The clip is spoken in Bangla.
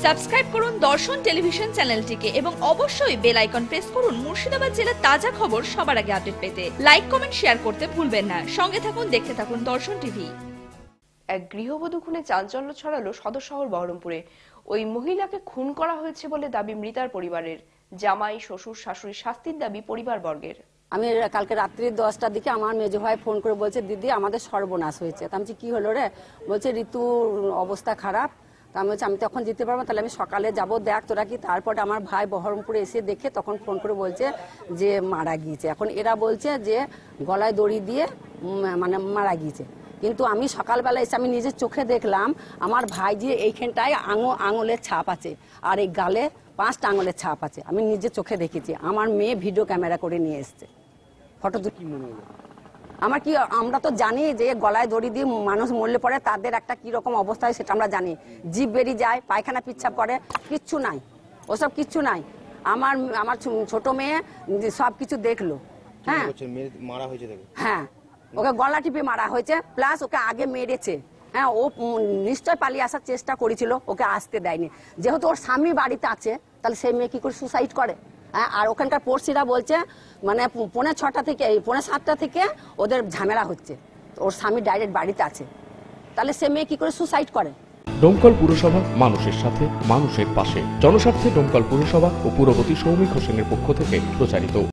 সাবস্ক্রাইব করুন দর্শন টেলিভিশন চ্যানেলটিকে এবং অবশ্যই বেল আইকন প্রেস করুন মুর্শিদাবাদ জেলার তাজা খবর সবার আগে আপডেট পেতে। লাইক কমেন্ট শেয়ার করতে ভুলবেন না। সঙ্গে থাকুন, দেখতে থাকুন দর্শন টিভি। এক গৃহবধূ খুনে চাঞ্চল্য ছড়ালো সদর শহর বহরমপুরে। ওই মহিলাকে খুন করা হয়েছে বলে দাবি মৃতার পরিবারের। জামাই, শ্বশুর, শাশুড়ির শাস্তির দাবি পরিবার বর্গের। আমি কালকে রাত্রি 10টার দিকে আমার মেজো ভাই ফোন করে বলছে, দিদি আমাদের সর্বনাশ হয়েছে। তা আমি বলছি কি হলো রে? বলছে ঋতুর অবস্থা খারাপ। তা আমি বলছি আমি তখন যেতে পারবো, তাহলে আমি সকালে যাব, দেখ তোরা কি। তারপরে আমার ভাই বহরমপুরে এসে দেখে তখন ফোন করে বলছে যে মারা গিয়েছে। এখন এরা বলছে যে গলায় দড়ি দিয়ে মানে মারা গিয়েছে, কিন্তু আমি সকালবেলা এসে আমি নিজের চোখে দেখলাম আমার ভাই যে এইখানটায় আঙুলের ছাপ আছে আর এই গালে 5টা আঙুলের ছাপ আছে। আমি নিজের চোখে দেখেছি, আমার মেয়ে ভিডিও ক্যামেরা করে নিয়ে এসছে। ফটো কি মনে হলো আমার? কি আমরা তো জানি যে গলায় দড়ি দিয়ে মানুষ মরলে পরে তাদের একটা কি রকম অবস্থা হয় সেটা আমরা জানি। জিভ বেরিয়ে যায়, পায়খানা পিচ্ছাপ করে, কিচ্ছু নাই, ওসব কিচ্ছু নাই। আমার ছোট মেয়ে সব কিছু দেখলো। হ্যাঁ হ্যাঁ, ওকে গলা টিপে মারা হয়েছে, প্লাস ওকে আগে মেরেছে। হ্যাঁ, ও নিশ্চয় পালিয়ে আসার চেষ্টা করেছিল, ওকে আসতে দেয়নি। যেহেতু ওর স্বামী বাড়িতে আছে, তাহলে সেই মেয়ে কি করে সুসাইড করে? হ্যাঁ, আর ওখানকার পড়শিরা বলছে মানে 6:45 থেকে 7:30 থেকে ওদের ঝামেলা হচ্ছে। ওর স্বামী ডাইরেক্ট বাড়িতে আছে, তাহলে সে মেয়ে কি করে সুসাইড করে? ডোমকল পুরসভা, মানুষের সাথে মানুষের পাশে। জনস্বার্থে ডোমকল পুরসভা ও পুরপতি সৌমিক হোসেনের পক্ষ থেকে প্রচারিত।